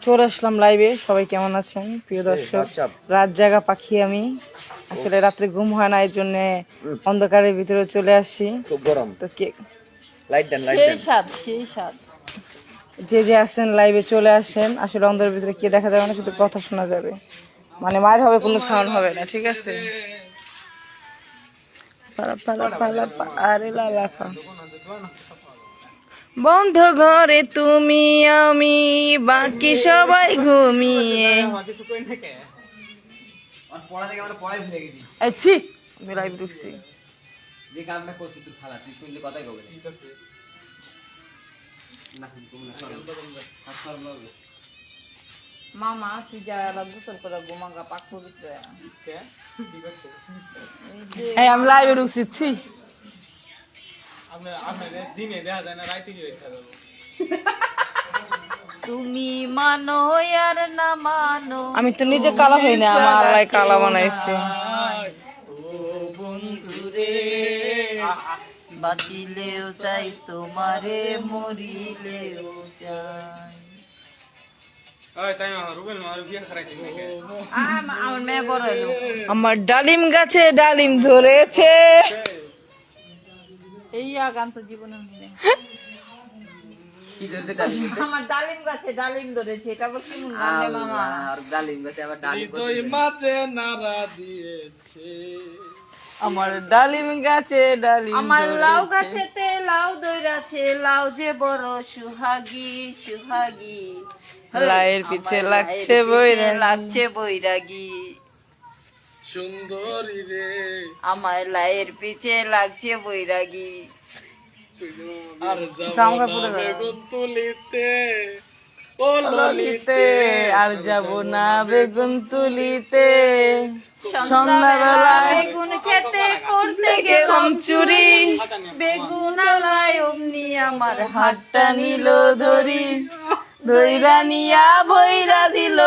চলে আসলাম লাইভে। সবাই কেমন আছেন প্রিয় দর্শক? রাত জাগা পাখি আমি, আসলে রাত্রে ঘুম হয় না, এর জন্য অন্ধকারের ভিতরে চলে আসি। খুব গরম তো কে লাইট দেন সেই সাত যে যে আসছেন লাইভে চলে আসেন। আসলে অন্ধকারের ভিতরে কে দেখা যাবে না, শুধু কথা শোনা যাবে, মানে মায়ের হবে, কোনো সাউন্ড হবে না, ঠিক আছে? পালা পালা পালা আরে লালাফা বন্ধ ঘরে তুমি আমি, বাকি সবাই ঘুমিয়ে। আমি লাইভ ঢুকছি। মামা তুই যা গোসল করে ঘুমাঙ্গা পাক পবিত্র। আমি লাইভে ঢুকছি। তুমি মানো আর না মানো, আমি তো নিজে কালা হই না, আমার আল্লাহ কালা বানাইছে। বাঁচিলেও চাই তোমারে, মরিলেও চাই। আমার ডালিম গাছে ডালিম ধরেছে। এই গান তো জীবনে আমার ডালিম গাছে ডালিম ধরেছে, এটা আবার কি মামা? আর ডালিম গাছে আবার ডালিম মাছে নাড়া দিয়েছে। আমার ডালিম গাছে ডালিম, আমার লাউ গাছেতে লাউ ধরেছে, লাউ যে বড় সুহাগী সুহাগী, লাউয়ের পিছে লাগছে বৈরাগী সুন্দরী রে, আমার লাউয়ের পিছে লাগছে বৈরাগী। আর যাব না বেগুন তুলিতে, সন্ধ্যাবেলা বেগুন খেতে করতে গেলাম চুরি, বেগুন আলায় অমনি আমার হাতটা নিল ধরি, ধৈরা নিয়া বইরা দিল,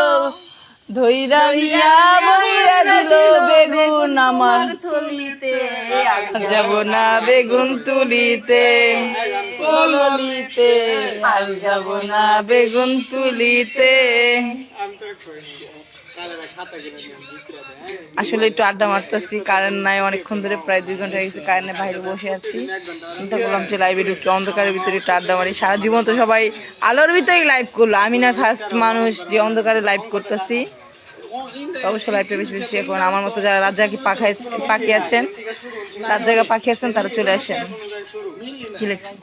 ধৈরা নিয়া বইরা দিল বেগুন আমার থলিতে। যাব না বেগুন তুলিতে তুলিতে, আর যাব না বেগুন তুলিতে। আসলে একটু আড্ডা মারতেছি, কারেন্ট নাই অনেকক্ষণ ধরে, প্রায় 2 ঘন্টা গেছে কারেন্টের বাইরে বসে আছি। চিন্তা করলাম যে লাইভে ঢুকি, অন্ধকারের ভিতরে একটু আড্ডা মারি। সারা জীবন তো সবাই আলোর ভিতরেই লাইভ করলো, আমি না ফার্স্ট মানুষ যে অন্ধকারে লাইভ করতেছি। অবশ্যই লাইভটা বেশি বেশি এখন আমার মতো যারা রাত জাগা পাখি আছেন, রাত জাগা পাখি আছেন, তারা চলে আসেন। কি লেখছি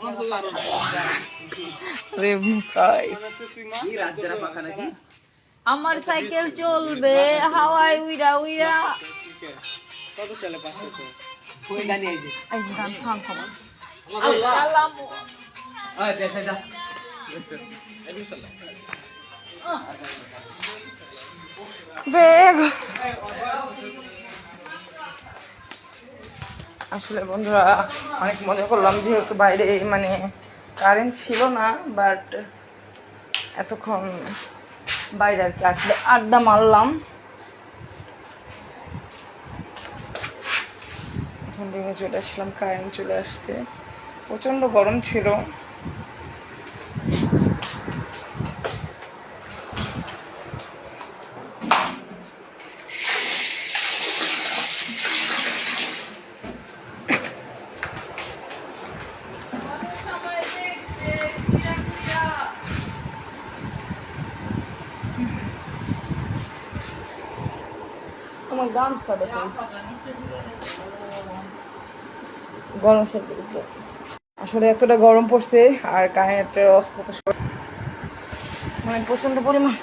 আমার সাইকেল চলবে হাওয়ায় উইরা উইরা। আসলে বন্ধুরা অনেক মজা করলাম, যেহেতু বাইরে মানে কারেন্ট ছিল না, বাট এতক্ষণ বাইরে আর কি আসলে আড্ডা মারলাম। এখন রুমে চলে আসলাম, কারেন্ট চলে আসছে, প্রচন্ড গরম ছিল। আমার গান সাথে গরম আসলে এতটা গরম পড়ছে, আর কারেন্টের অবস্থা মানে প্রচন্ড পরিমাণ।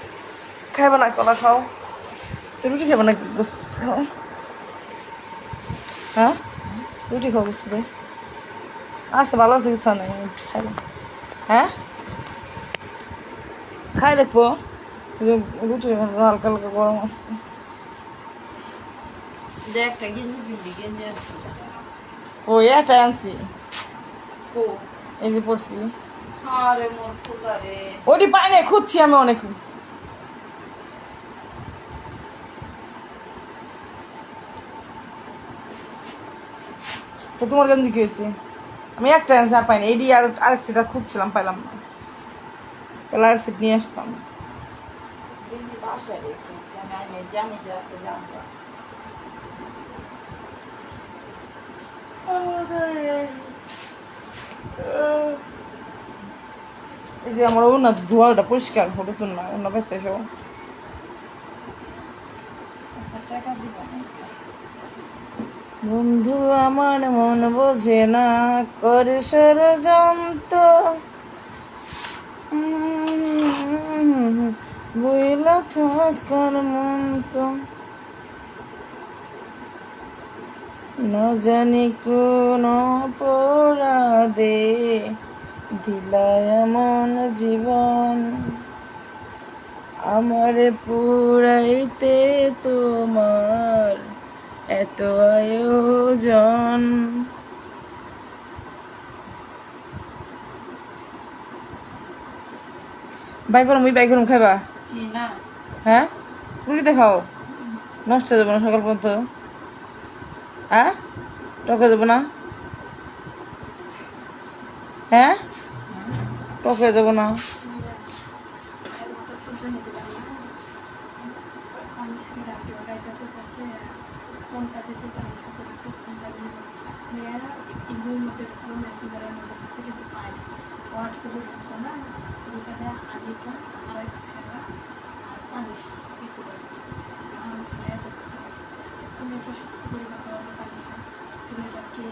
খাইবা না কলা খাও, রুটি খাবো না খাও? হ্যাঁ রুটি খাও বুঝতে, আচ্ছা ভালো আছে, কিছু নাই খাই। হ্যাঁ খাই দেখবো, রুটি হালকা হালকা গরম আসছে। ওই এটা আনছি, এই যে পড়ছি, ওটি পাই না, খুঁজছি আমি অনেক। তো তোমার গঞ্জি কি হয়েছে? আমি একটা অ্যান্সার পাইনি, এডি আর আরেক সেটা খুঁজছিলাম, পাইলাম না। কালার সেট নিয়ে আসতাম। বাসায় রেখেছি আমি জানি যে আজকে জানবো। এই যে আমার ওনা ধোয়াটা পরিষ্কার হতো তো না, ওনা বেঁচে সব। আচ্ছা টাকা দিব না। বন্ধু আমার মন বোঝে না, করে ষড়যন্ত্র, বইলা থাকার মন তো না জানি কোন অপরাধে দিলায় এমন জীবন, আমারে পুরাইতে তোমার এত আয়োজন। বাই করুম খাইবা? কি না হ্যাঁ, পুরিতে খাও, নষ্ট হয়ে যাবো না সকাল পর্যন্ত। হ্যাঁ, টক হয়ে যাবো না? হ্যাঁ, টক হয়ে যাবো না? হোয়াটসঅ্যাপে দিচ্ছে না ওইখানে আনিকা আর এক স্যারা আর তানিশা একটু আছে এখন ভাইয়া বলছে তুমি একটু সত্যি করে কথা বলো তানিশা ছেলেটাকে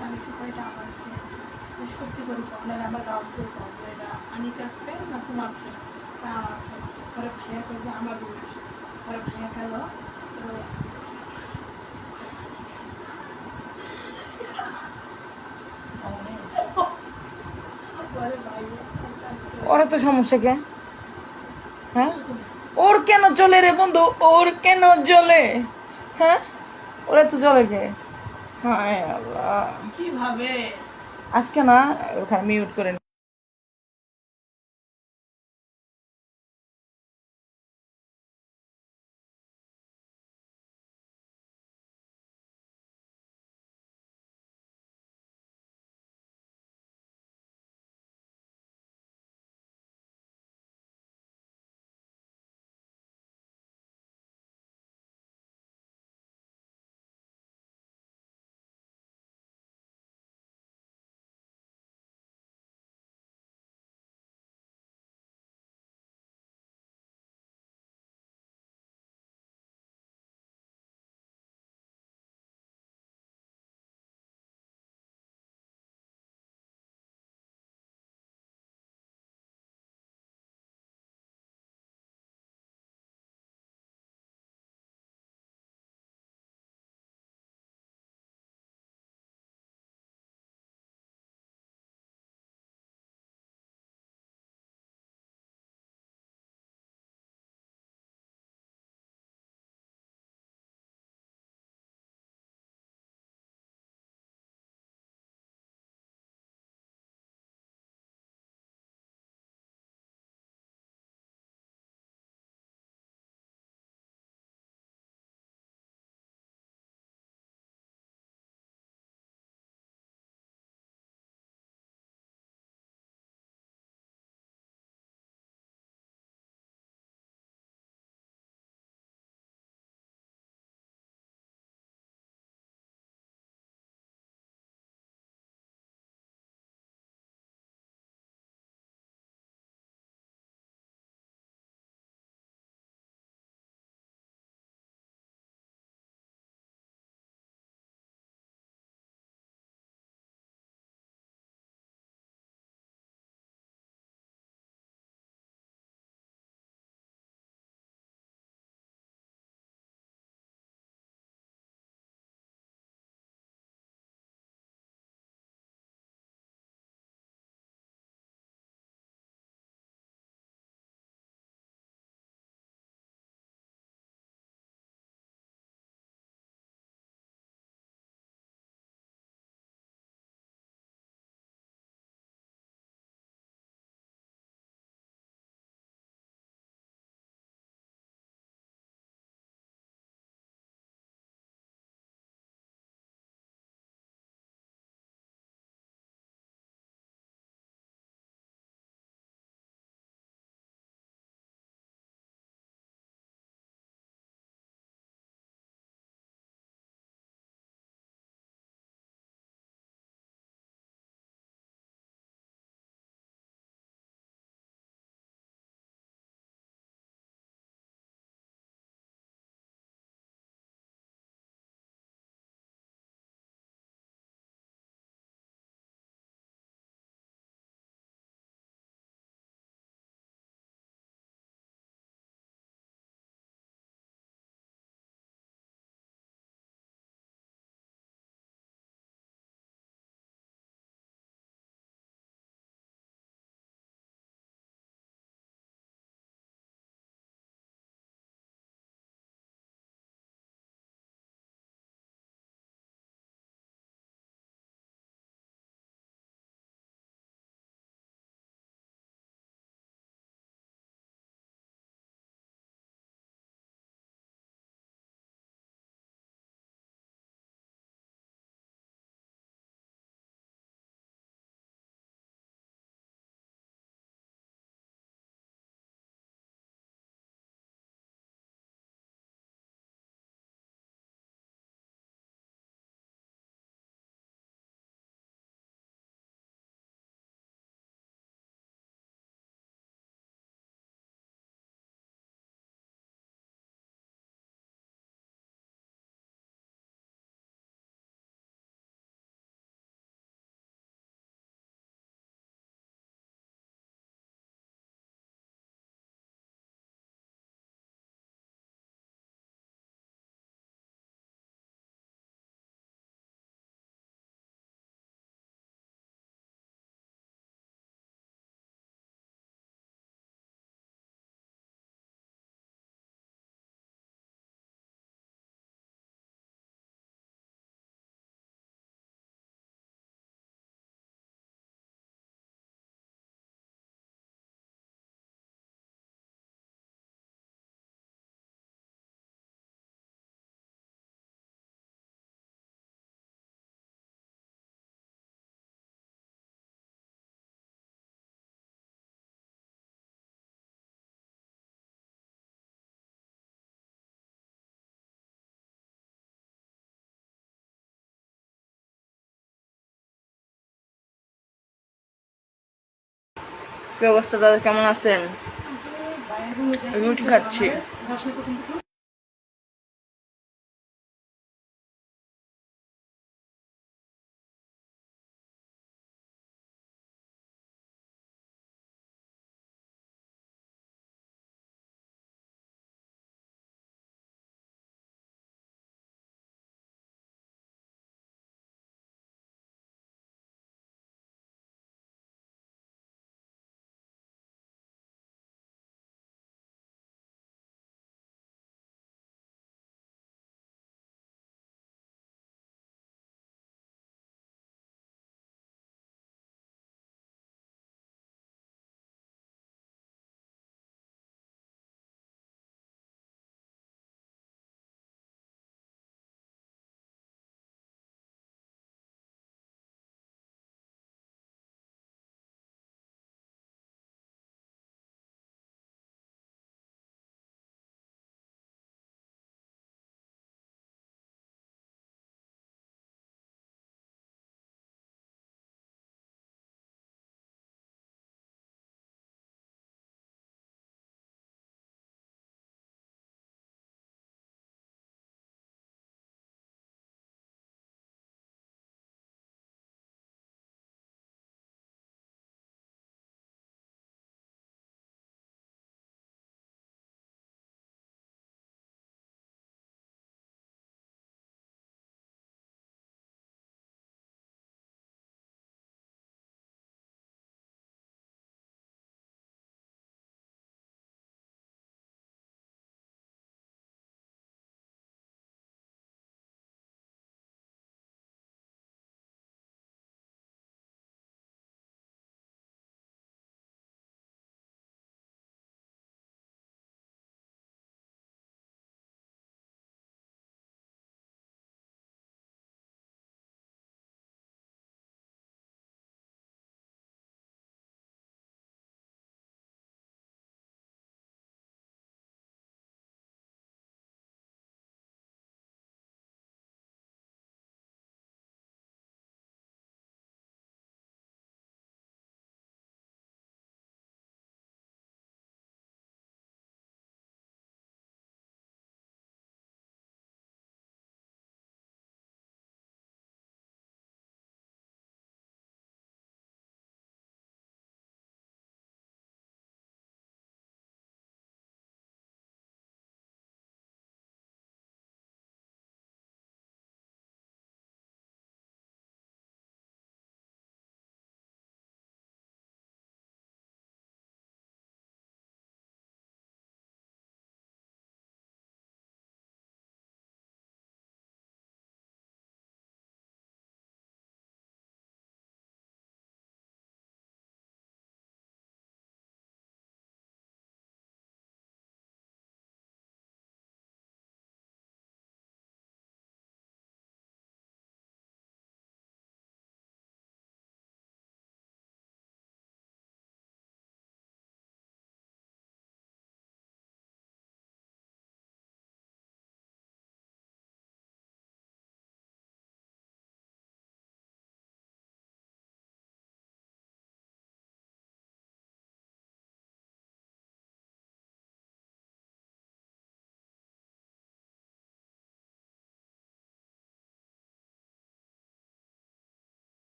তানিশা কয়টা আমার ফ্রেন্ড সত্যি করে আপনার আমার গাছ করে পাবো এটা আনিকার ফ্রেন্ড না তোমার ফ্রেন্ড তা আমার ফ্রেন্ড পরে ভাইয়া করে যে আমার রুমে আসে পরে ভাইয়া গেল পরে ভাইয়া ওরা তো সমস্যা কে? হ্যাঁ, ওর কেন চলে রে বন্ধু, ওর কেন জ্বলে? হ্যাঁ, ওরা তো জ্বলে কে? হায় আল্লাহ, কিভাবে আজকে না ওখানে মিউট করে কি অবস্থা দাদা, কেমন আছেন? বাইরে রুটি খাচ্ছি। 10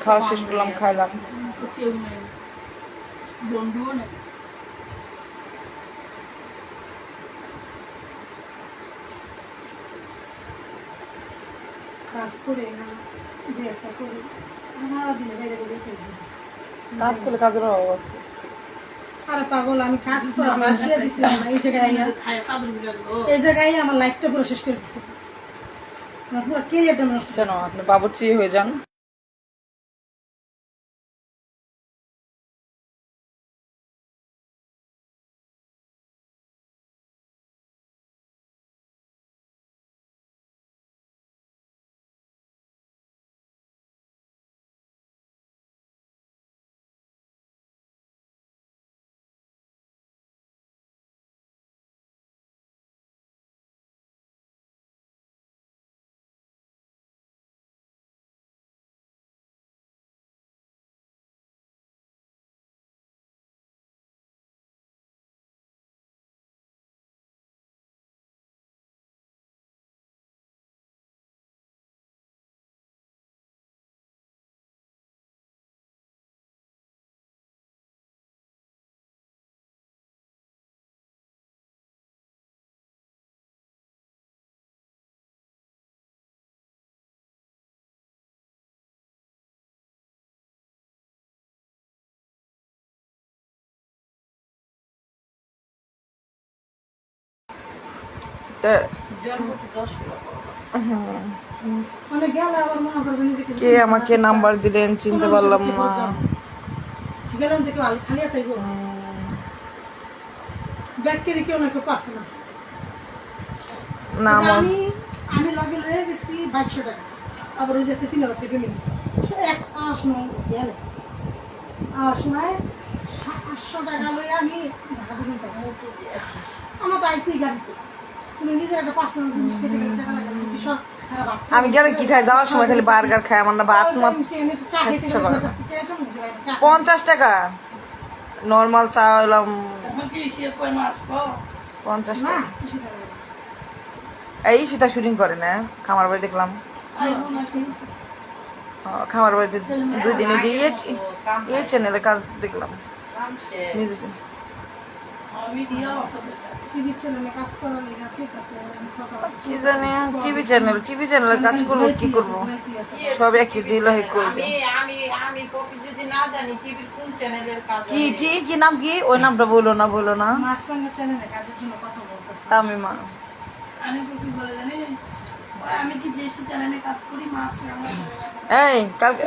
খাওয়া শেষ করলাম, খাইলাম। কেউ নেই, বন্ধুও নেই। কাজ করে না, দু একটা করে আমার দিনে বাইরে বেরিয়ে ফেলবি। কাজ করলে কাজের অভাব আছে। আরে পাগল, আমি কাজ করা বাদ দিয়ে দিছিলাম না, এই জায়গায় এই জায়গায় আমার লাইফটা পুরো শেষ করে দিচ্ছে, আমার পুরো কেরিয়ারটা নষ্ট। কেন আপনি বাবুর্চি হয়ে যান? মানে গেলে আবার মনে করবেন যে কে আমাকে নাম্বার দিলেন চিনতে পারলাম না। গেলাম দেখো খালি তাইব ব্যাগ কেড়ে কেউ না কেউ পার্সেল আছে না আমি আমি লগে লয়ে গেছি 2200 টাকা, আবার ওই যে 3000 টাকা পেমেন্ট দিছি। এক সময় গেল সময় 800 টাকা লয়ে আমি ঢাকা পর্যন্ত আমার তো আইসি গাড়িতে, তুমি নিজের একটা পার্সোনাল জিনিস খেতে গেলে টাকা লাগে সব। আমি গেলে কি খাই, যাওয়ার সময় খালি বার্গার খাই, আমার না ভাত মাত ইচ্ছা করে না। 50 টাকা নর্মাল চা হলাম 50 টাকা। এই সীতা শুটিং করে না খামার বাড়ি দেখলাম, খামার বাড়িতে 2 দিনে যে এই চ্যানেলে কাজ দেখলাম মিউজিক। কি জানি টিভি চ্যানেলের কাজ করবো, কি করবো, সব একই জিলাহি করবে। কি কি কি নাম, কি ওই নামটা বলো না তামিমা। আমি কি যে চ্যানেলে কাজ করি মাছ এই কালকে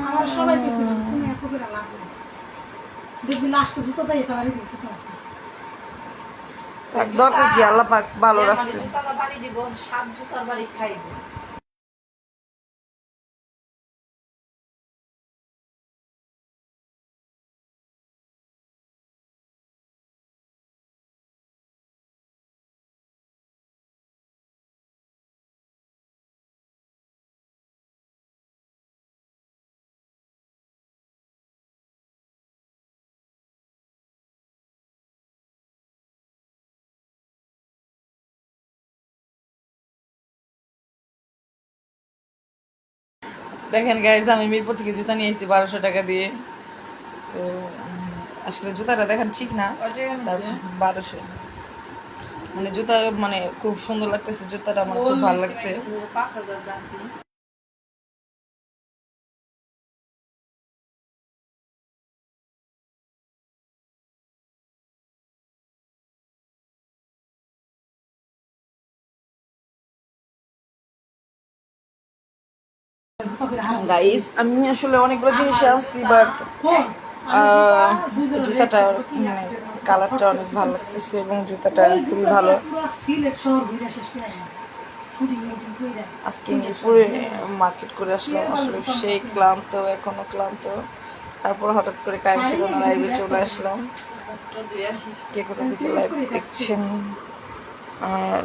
আমার সবাই কিছু না এত করে লাভ নেই, দেখবি লাস্টে জুতো দেয় এটা বাড়ি দিতে পারছ না। থাক, দরকার কি, আল্লাহ পাক ভালো যে আমার রাখছে। জুতাটা বাড়ি দিব 7 জুতার বাড়ি খাইবো। দেখেন গাইজ, আমি মিরপুর থেকে জুতা নিয়ে এসেছি 1200 টাকা দিয়ে। তো আসলে জুতাটা দেখেন ঠিক না, 1200, মানে জুতা মানে খুব সুন্দর লাগতেছে, জুতাটা আমার খুব ভালো লাগছে। 5,000 দাম দিয়ে। গাইস, আমি আসলে অনেকগুলো জিনিস আনছি, বাট জুতাটা মানে কালারটা অনেক ভালো লাগতেছে এবং জুতাটা খুবই ভালো। আজকে মিরপুরে মার্কেট করে আসলাম, আসলে সেই ক্লান্ত, এখনো ক্লান্ত। তারপর হঠাৎ করে কাজ ছিল না, লাইভে চলে আসলাম। কে কোথা থেকে লাইভ দেখছেন? আর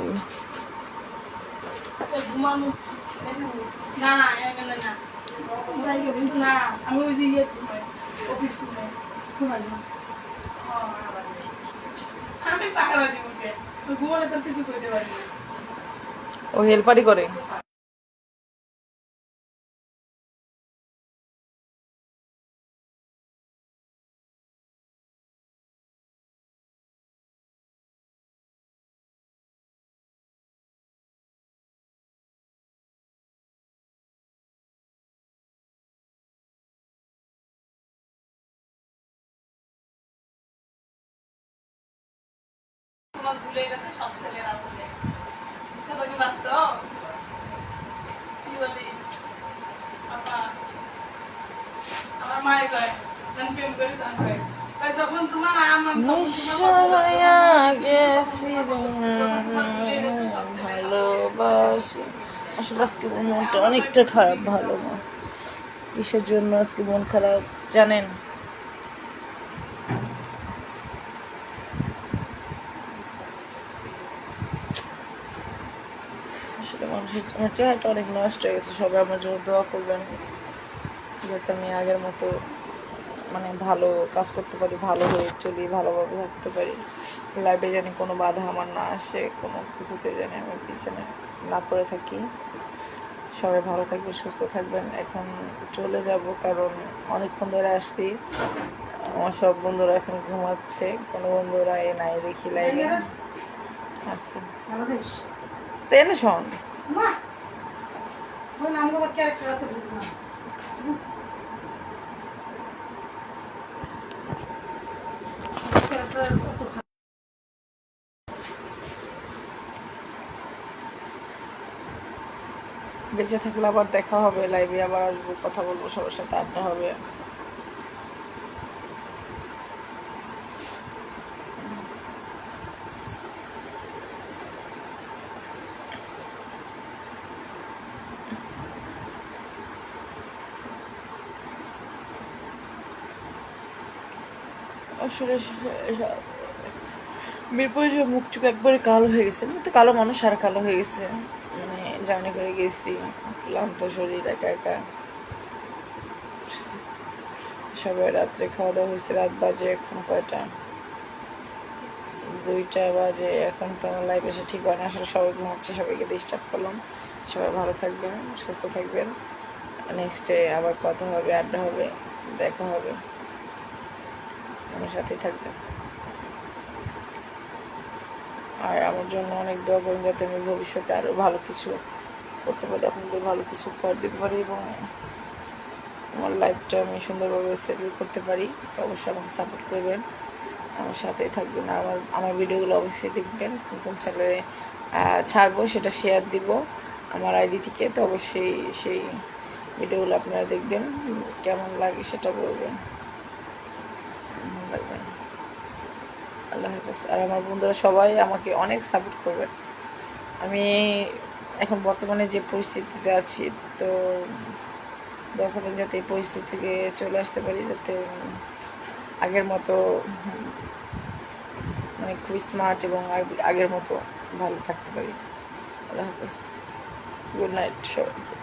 না না এখানে না না আমি ওই যে ইয়ে অফিস শোনাই আমি পাকা দিব কে ঘুমালে তো কিছু করতে পারি না। ও হেল্পারই করে। তোমার ঝুলে গেছে সব ছেলেরা বলে এটা কি বাস্তব? কি বলিস বাবা? আমার মায়ের কয় যখন প্রেম করি তখন কয় কয় যখন তোমার আমার ভালোবাসি। আসলে আজকে মনটা অনেকটা খারাপ, ভালো না। কিসের জন্য আজকে মন খারাপ জানেন? আসলে আমার চেহারাটা অনেক নষ্ট হয়ে গেছে। সবাই আমার জন্য দোয়া করবেন যাতে আমি আগের মতো মানে ভালো কাজ করতে পারি, ভালো হয়ে চলি, ভালোভাবে থাকতে পারি। লাইফে জানি কোনো বাধা আমার না আসে, কোনো কিছুতে জানি আমি পিছনে না পড়ে থাকি। সবাই ভালো থাকবেন, সুস্থ থাকবেন। এখন চলে যাব, কারণ অনেকক্ষণ ধরে আসছি। আমার সব বন্ধুরা এখন ঘুমাচ্ছে, কোনো বন্ধুরা এ নাই দেখি লাইভে আছে। তাই না শোন? মা ওই নামগুলো ক্যারেক্টার তো বুঝলাম বেঁচে থাকলে আবার দেখা হবে, লাইভে আবার আসবো, কথা বলবো, সবার সাথে আড্ডা হবে। আসলে মিরপুরে যে মুখ চুখ একবারে কালো হয়ে গেছে, আমি তো কালো মানুষ আর কালো হয়ে গেছে, মানে জার্নি করে গেছি, ক্লান্ত শরীর, একা একা। সবাই রাত্রে খাওয়া দাওয়া হয়েছে, রাত বাজে এখন কয়টা, 2টা বাজে। এখন তো আমার লাইফ এসে ঠিক হয় না, আসলে সবাই ঘুমাচ্ছে, সবাইকে ডিস্টার্ব করলাম। সবাই ভালো থাকবেন, সুস্থ থাকবেন। নেক্সটে আবার কথা হবে, আড্ডা হবে, দেখা হবে। আমার সাথেই থাকবেন আর আমার জন্য অনেক দোয়া করুন যাতে আমি ভবিষ্যতে আরও ভালো কিছু করতে পারি, আপনাদের ভালো কিছু উপহার দিতে পারি এবং আমার লাইফটা আমি সুন্দরভাবে সেটেল করতে পারি। তো অবশ্যই আমাকে সাপোর্ট করবেন, আমার সাথেই থাকবেন। আর আমার ভিডিওগুলো অবশ্যই দেখবেন। কোন চ্যানেলে ছাড়বো সেটা শেয়ার দিব আমার আইডি থেকে, তো অবশ্যই সেই ভিডিওগুলো আপনারা দেখবেন, কেমন লাগে সেটা বলবেন। আল্লাহ হাফেজ। হাফেজ। আর আমার বন্ধুরা সবাই আমাকে অনেক সাপোর্ট করবে। আমি এখন বর্তমানে যে পরিস্থিতিতে আছি, তো দয়া করবেন যাতে এই পরিস্থিতি থেকে চলে আসতে পারি, যাতে আগের মতো মানে খুব স্মার্ট এবং আগের মতো ভালো থাকতে পারি। আল্লাহ হাফেজ, গুড নাইট সবাই।